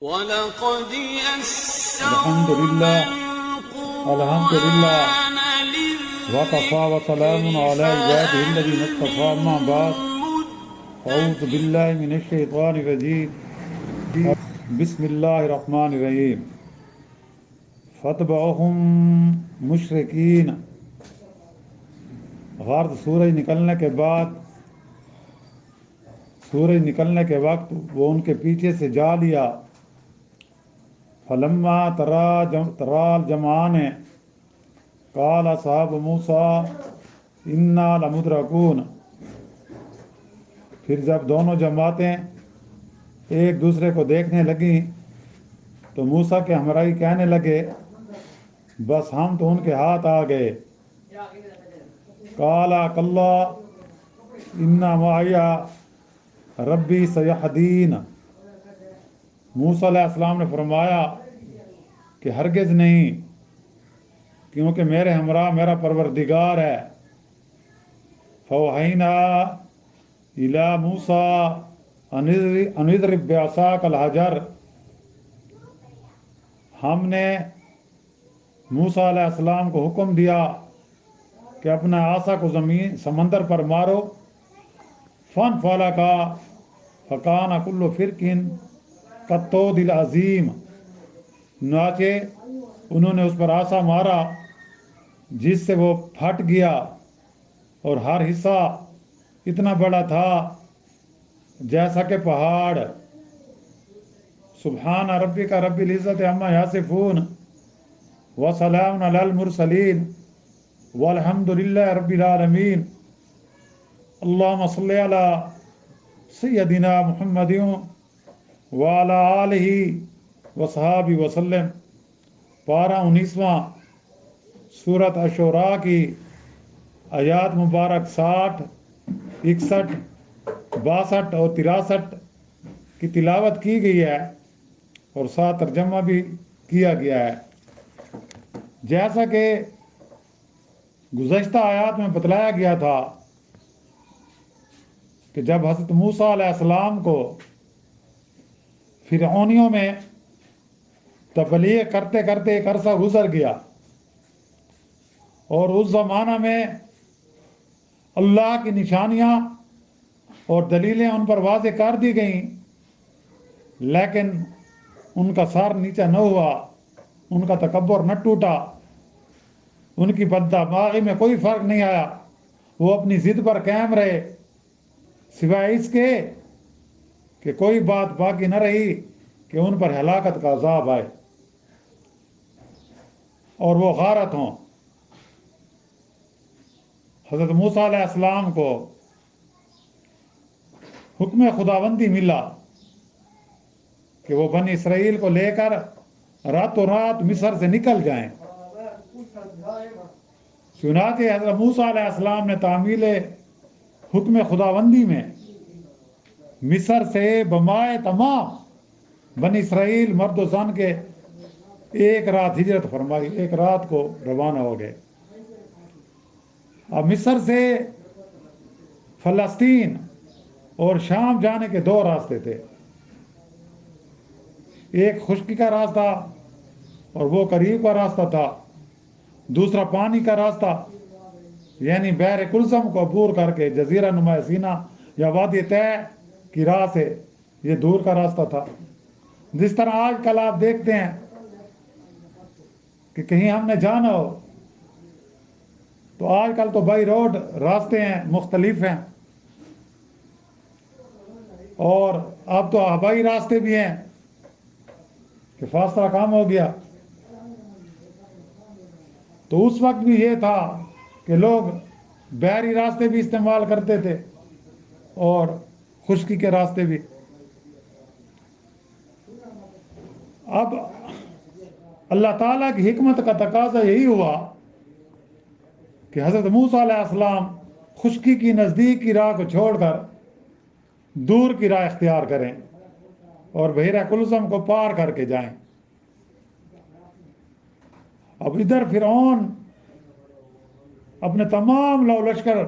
وَلَقَدْ الحمد يَسَّرْنَا لله الحمد لله الْقُرْآنَ وكفى لِلذِّكْرِ وسلام على عباده الذين فَهَلْ اصطفى مِن أما بعد أعوذ بالله مُدَّكِرٍ. من الشيطان الرجيم بسم الله الرحمن الرحيم فتبعهم مشرقین غرض سورج نکلنے کے وقت وہ ان کے پیچھے سے جا لیا فلما ترى الجمعان قال اصحاب موسیٰ انا لمدرکون پھر جب دونوں جماعتیں ایک دوسرے کو دیکھنے لگیں تو موسیٰ کے ہمراہی کہنے لگے بس ہم تو ان کے ہاتھ آ گئے قال کلا ان معی ربی سیہدین موسیٰ علیہ السلام نے فرمایا کہ ہرگز نہیں کیونکہ میرے ہمراہ میرا پروردگار ہے فوحینا الی موسیٰ ان اضرب بعصاک الحجر ہم نے موسیٰ علیہ السلام کو حکم دیا کہ اپنا عصا کو سمندر پر مارو فانفلقا فکان کل فرق کالطود العظیم چنانچہ انہوں نے اس پر عصا مارا جس سے وہ پھٹ گیا اور ہر حصہ اتنا بڑا تھا جیسا کہ پہاڑ سبحان ربک رب العزت عما یصفون وسلام علی المرسلین والحمد للہ رب العالمین اللہم صلی علی سیدنا محمد وعلی آلہ وصحابہ وسلم پارہ 19واں سورۃ الشعراء کی آیات مبارک 60 61 62 اور 63 کی تلاوت کی گئی ہے اور ساتھ ترجمہ بھی کیا گیا ہے جیسا کہ گزشتہ آیات میں بتلایا گیا تھا کہ جب حضرت موسیٰ علیہ السلام کو فرعونیوں میں تبلیغ کرتے کرتے ایک عرصہ گزر گیا اور اس زمانہ میں اللہ کی نشانیاں اور دلیلیں ان پر واضح کر دی گئیں لیکن ان کا سر نیچا نہ ہوا ان کا تکبر نہ ٹوٹا ان کی بددماغی میں کوئی فرق نہیں آیا وہ اپنی ضد پر قائم رہے سوائے اس کے کہ کوئی بات باقی نہ رہی کہ ان پر ہلاکت کا عذاب آئے اور وہ غارت ہوں حضرت موسیٰ علیہ السلام کو حکم خداوندی ملا کہ وہ بنی اسرائیل کو لے کر راتوں رات مصر سے نکل جائیں چنانچہ حضرت موسیٰ علیہ السلام نے تعمیل حکم خداوندی میں مصر سے بمائے تمام بنی اسرائیل مرد و زن کے ایک رات ہجرت فرمائی ایک رات کو روانہ ہو گئے اب مصر سے فلسطین اور شام جانے کے 2 راستے تھے ایک خشکی کا راستہ اور وہ قریب کا راستہ تھا دوسرا پانی کا راستہ یعنی بحر کلثم کو عبور کر کے جزیرہ نما سینا یا وادی طے کی راہ سے یہ دور کا راستہ تھا جس طرح آج کل آپ دیکھتے ہیں کہ کہیں ہم نے جانا ہو تو آج کل تو بائی روڈ راستے ہیں مختلف ہیں اور اب تو ہوائی راستے بھی ہیں کہ فاصلہ کم ہو گیا تو اس وقت بھی یہ تھا کہ لوگ بحری راستے بھی استعمال کرتے تھے اور خشکی کے راستے بھی اب اللہ تعالیٰ کی حکمت کا تقاضا یہی ہوا کہ حضرت موسیٰ علیہ السلام خشکی کی نزدیک کی راہ کو چھوڑ کر دور کی راہ اختیار کریں اور بحیرہ کلثم کو پار کر کے جائیں اب ادھر فرعون اپنے تمام لو لشکر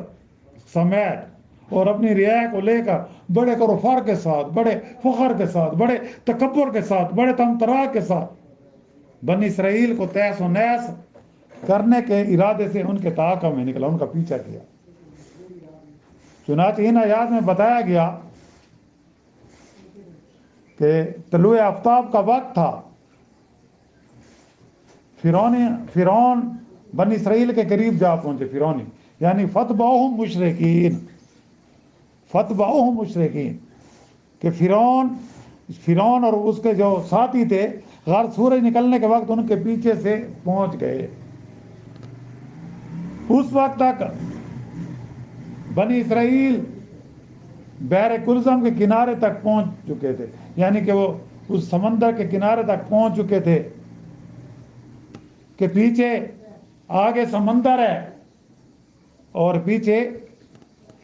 سمیت اور اپنی رعایا کو لے کر بڑے کروفار کے ساتھ، بڑے فخر کے ساتھ، بڑے تکبر کے ساتھ، بڑے تمترا کے ساتھ بنی اسرائیل کو تیس و نیس کرنے کے ارادے سے ان کے تعاقب میں نکلا، ان کا پیچھا کیا۔ چنانچہ ان آیات میں بتایا گیا کہ طلوع آفتاب کا وقت تھا، فرعون بنی اسرائیل کے قریب جا پہنچے، فرعونی یعنی فتبعہم مشرکین، کہ فرعون اور اس کے جو ساتھی تھے غار سورج نکلنے کے وقت ان کے پیچھے سے پہنچ گئے۔ اس وقت تک بنی اسرائیل بحر کلزم کے کنارے تک پہنچ چکے تھے، یعنی کہ وہ اس سمندر کے کنارے تک پہنچ چکے تھے کہ پیچھے آگے سمندر ہے اور پیچھے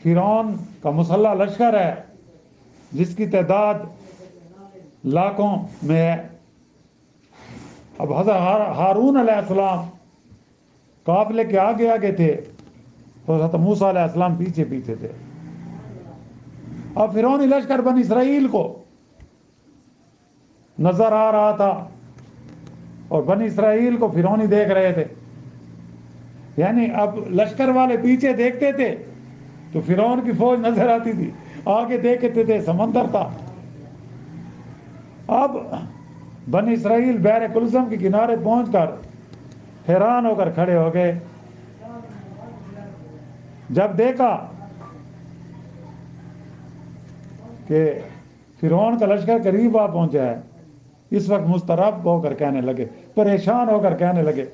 فرعون کا مسلح لشکر ہے جس کی تعداد لاکھوں میں ہے۔ اب حضرت ہارون علیہ السلام قافلے کے آگے آگے تھے، حضرت موسیٰ علیہ السلام پیچھے پیچھے تھے۔ اب فرعونی لشکر بنی اسرائیل کو نظر آ رہا تھا اور بنی اسرائیل کو فرعونی دیکھ رہے تھے، یعنی اب لشکر والے پیچھے دیکھتے تھے تو فرعون کی فوج نظر آتی تھی، آگے دیکھتے تھے سمندر تھا۔ اب بنی اسرائیل بحر کلزم کے کنارے پہنچ کر حیران ہو کر کھڑے ہو گئے، جب دیکھا کہ فرعون کا لشکر قریب آ پہنچا ہے۔ اس وقت مضطرب ہو کر کہنے لگے، پریشان ہو کر کہنے لگے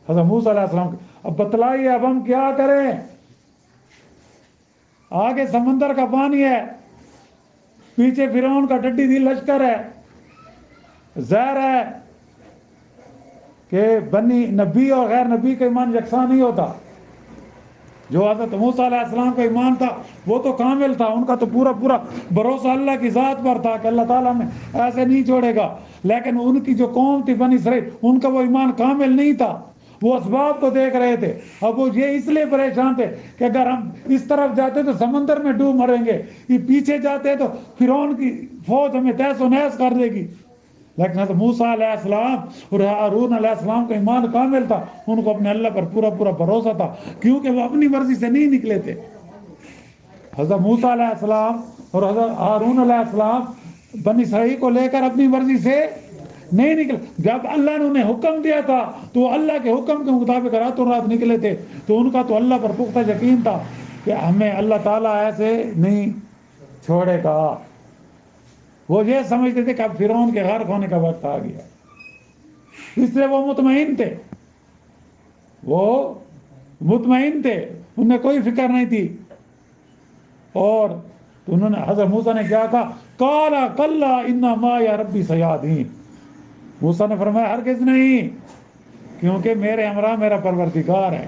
حضرت موسیٰ علیہ السلام، اب بتلائیے اب ہم کیا کریں، آگے سمندر کا پانی ہے، پیچھے فرعون کا ڈڈی دل لشکر ہے، ظاہر ہے کہ بنی نبی اور غیر نبی کا ایمان یکساں نہیں ہوتا۔ جو حضرت موسیٰ علیہ السلام کا ایمان تھا وہ تو کامل تھا، ان کا تو پورا بھروسہ اللہ کی ذات پر تھا کہ اللہ تعالیٰ میں ایسے نہیں چھوڑے گا، لیکن ان کی جو قوم تھی بنی اسرائیل، ان کا وہ ایمان کامل نہیں تھا، وہ اسباب کو دیکھ رہے تھے۔ اب وہ یہ اس لیے پریشان تھے کہ اگر ہم اس طرف جاتے تو سمندر میں ڈوب مریں گے، یہ پیچھے جاتے تو فرعون کی فوج ہمیں تہس و نہس کر دے گی۔ لیکن حضرت موسیٰ علیہ السلام اور ہارون علیہ السلام کا ایمان کامل تھا، ان کو اپنے اللہ پر پورا بھروسہ تھا، کیونکہ وہ اپنی مرضی سے نہیں نکلے تھے۔ حضرت موسیٰ علیہ السلام اور حضرت ہارون علیہ السلام بنی اسرائیل کو لے کر اپنی مرضی سے نہیں نکلے، جب اللہ نے انہیں حکم دیا تھا تو وہ اللہ کے حکم کے مطابق راتوں رات نکلے تھے، تو ان کا تو اللہ پر پختہ یقین تھا کہ ہمیں اللہ تعالیٰ ایسے نہیں چھوڑے گا۔ وہ یہ سمجھتے تھے کہ اب فرعون کے غرق ہونے کا وقت آ گیا، اس لیے وہ مطمئن تھے، انہیں کوئی فکر نہیں تھی۔ اور انہوں نے حضرت موسیٰ نے کیا کہا، قال کلا ان معی ربی سیہدین، موسیٰ نے فرمایا ہرگز نہیں، کیونکہ میرے ہمراہ میرا پروردگار ہے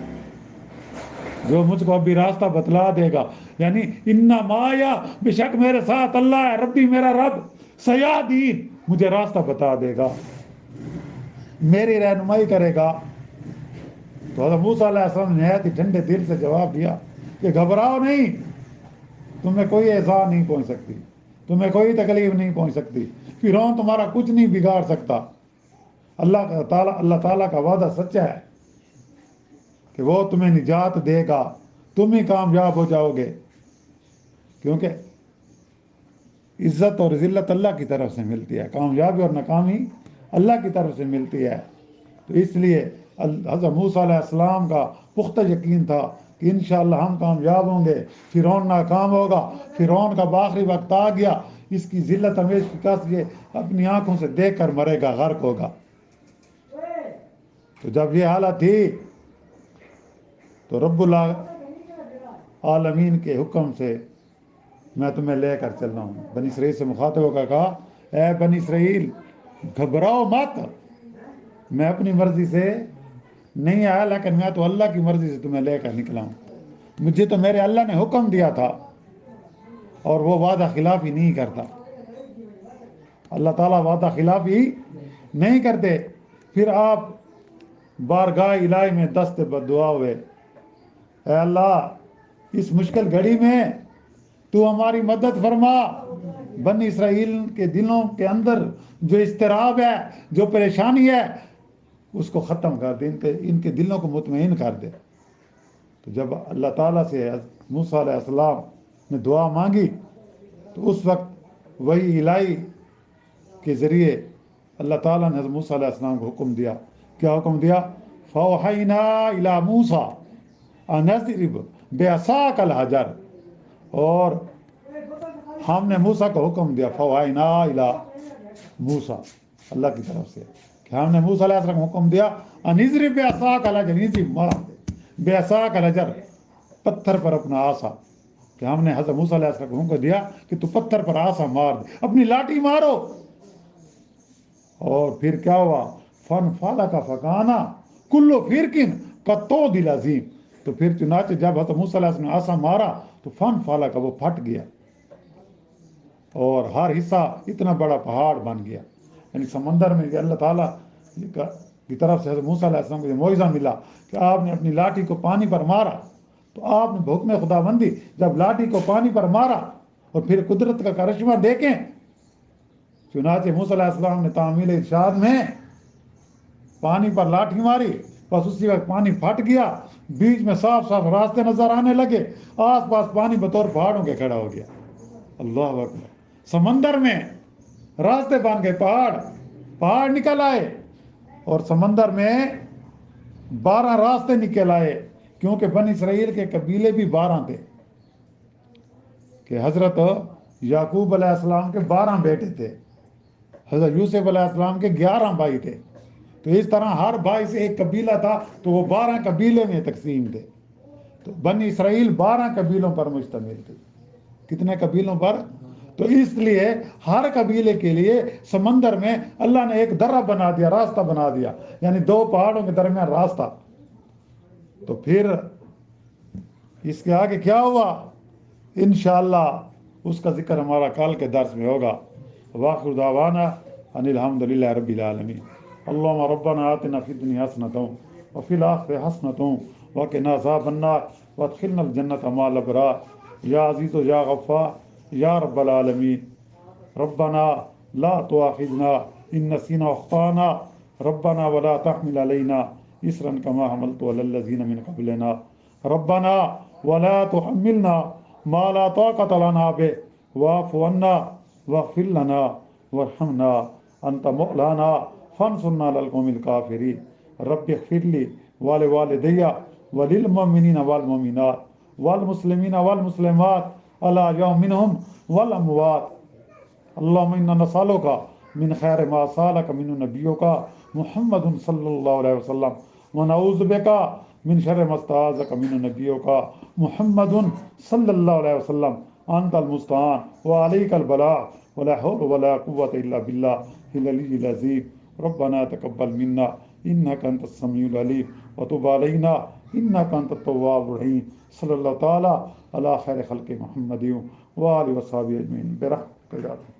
جو مجھ کو ابھی راستہ بتلا دے گا، یعنی ان معی، بے شک میرے ساتھ اللہ ہے، ربی میرا رب، سیہدین مجھے راستہ بتا دے گا، میری رہنمائی کرے گا۔ تو حضرت موسیٰ علیہ السلام نے نہایت ہی ٹھنڈے دل سے جواب دیا کہ گھبراؤ نہیں، تمہیں کوئی ایذا نہیں پہنچ سکتی، تمہیں کوئی تکلیف نہیں پہنچ سکتی، فرعون تمہارا کچھ نہیں بگاڑ سکتا۔ اللہ تعالیٰ کا وعدہ سچا ہے کہ وہ تمہیں نجات دے گا، تم ہی کامیاب ہو جاؤ گے، کیونکہ عزت اور ذلت اللہ کی طرف سے ملتی ہے، کامیابی اور ناکامی اللہ کی طرف سے ملتی ہے۔ تو اس لیے حضرت موسیٰ علیہ السلام کا پختہ یقین تھا کہ انشاءاللہ ہم کامیاب ہوں گے، فرعون ناکام ہوگا، فرعون کا آخری وقت آ گیا، اس کی ذلت ہمیش شکست یہ اپنی آنکھوں سے دیکھ کر مرے گا، غرق ہوگا۔ تو جب یہ حالت تھی تو رب العالمین کے حکم سے میں تمہیں لے کر چل رہا ہوں، بنی اسرائیل سے مخاطب ہو کر کہا، اے بنی اسرائیل گھبراؤ مت، میں اپنی مرضی سے نہیں آیا، لیکن میں تو اللہ کی مرضی سے تمہیں لے کر نکلا ہوں، مجھے تو میرے اللہ نے حکم دیا تھا، اور وہ وعدہ خلافی نہیں کرتا، اللہ تعالیٰ وعدہ خلافی نہیں کرتے۔ پھر آپ بارگاہ الہی میں دست بدعا ہوئے، اے اللہ اس مشکل گھڑی میں تو ہماری مدد فرما، بنی اسرائیل کے دلوں کے اندر جو اضطراب ہے، جو پریشانی ہے، اس کو ختم کر دے، ان کے دلوں کو مطمئن کر دے۔ تو جب اللہ تعالیٰ سے موسیٰ علیہ السلام نے دعا مانگی تو اس وقت وحی الہی کے ذریعے اللہ تعالیٰ نے حضرت موسیٰ علیہ السلام کو حکم دیا۔ کیا حکم دیا؟ فَأَوْحَيْنَا إِلَى مُوسَىٰ أَنِ اضْرِبْ بِعَصَاكَ الْحَجَرَ، اور ہم نے موسیٰ کو حکم دیا، فَأَوْحَيْنَا إِلَى موسیٰ، اللہ کی طرف سے کہ ہم نے موسیٰ علیہ السلام کو حکم دیا، أَنِ اضْرِبْ بِعَصَاكَ الْحَجَرَ، اضرب مار دے، بِعَصَاكَ الْحَجَرَ، پتھر پر اپنا آسا، کہ ہم نے حضرت موسیٰ علیہ السلام کو حکم دیا کہ تو پتھر پر آسا مار دے، اپنی لاٹھی مارو۔ اور پھر کیا ہوا؟ فَانْفَلَقَ فَكَانَ كُلُّ فِرْقٍ كَالطَّوْدِ الْعَظِيمِ، تو پھر چنانچہ جب حضرت موسیٰ علیہ السلام نے آسا مارا تو فَانْفَلَقَ، وہ پھٹ گیا، اور ہر حصہ اتنا بڑا پہاڑ بن گیا۔ یعنی سمندر میں اللہ تعالیٰ کی طرف سے حضرت موسیٰ علیہ السلام کو یہ معجزہ ملا کہ آپ نے اپنی لاٹھی کو پانی پر مارا، تو آپ نے بحکم خداوندی جب لاٹھی کو پانی پر مارا، اور پھر قدرت کا کرشمہ دیکھیں، چنانچہ موسیٰ علیہ السلام نے تعمیل ارشاد میں پانی پر لاٹھی ماری، بس اسی وقت پانی پھٹ گیا، بیچ میں صاف صاف راستے نظر آنے لگے، آس پاس پانی بطور پہاڑوں کے کھڑا ہو گیا۔ اللہ اکبر! سمندر میں راستے بن گئے، پہاڑ نکل آئے، اور سمندر میں 12 راستے نکل آئے، کیونکہ بنی اسرائیل کے قبیلے بھی 12 تھے، کہ حضرت یعقوب علیہ السلام کے 12 بیٹے تھے، حضرت یوسف علیہ السلام کے 11 بھائی تھے، تو اس طرح ہر بھائی سے ایک قبیلہ تھا، تو وہ 12 قبیلے میں تقسیم تھے۔ تو بنی اسرائیل 12 قبیلوں پر مشتمل تھی۔ کتنے قبیلوں پر؟ تو اس لیے ہر قبیلے کے لیے سمندر میں اللہ نے ایک درہ بنا دیا، راستہ بنا دیا، یعنی 2 پہاڑوں کے درمیان راستہ۔ تو پھر اس کے آگے کیا ہوا؟ انشاءاللہ اس کا ذکر ہمارا کل کے درس میں ہوگا۔ وآخر دعوانا ان الحمد للہ رب العالمین۔ اللہم ربنا آتنا فی الدنیا حسنۃ وفی الآخرۃ حسنۃ وقنا عذاب النار وادخلنا الجنۃ مع الابرار یا عزیز یا غفار یا رب العالمین۔ ربنا لا تؤاخذنا ان نسینا واخطأنا ربنا ولا تحمل علینا اصرا کما حملت علی الذین من قبلنا ربنا ولا تحملنا ما لا طاقة لنا به واعف عنا واغفر لنا وارحمنا انت مولانا فانصرنا على القوم الكافرين رب اغفر لي ولوالدي وللمؤمنين والمؤمنات والمسلمين والمسلمات الأحياء منهم والأموات اللهم إنا نسألك من خير ما سألك من نبيك محمد صلى الله عليه وسلم ونعوذ بك من شر ما استعاذك من نبيك محمد صلى الله عليه وسلم أنت المستعان وعليك البلاغ ولا حول ولا قوة إلا بالله العلي العظيم ربنا تقبل منا إنك أنت السميع العليم وتب علينا إنك أنت التواب الرحيم صلى الله تعالى على خير خلق محمد وآله وصحبه أجمعين برحمتك يا رب۔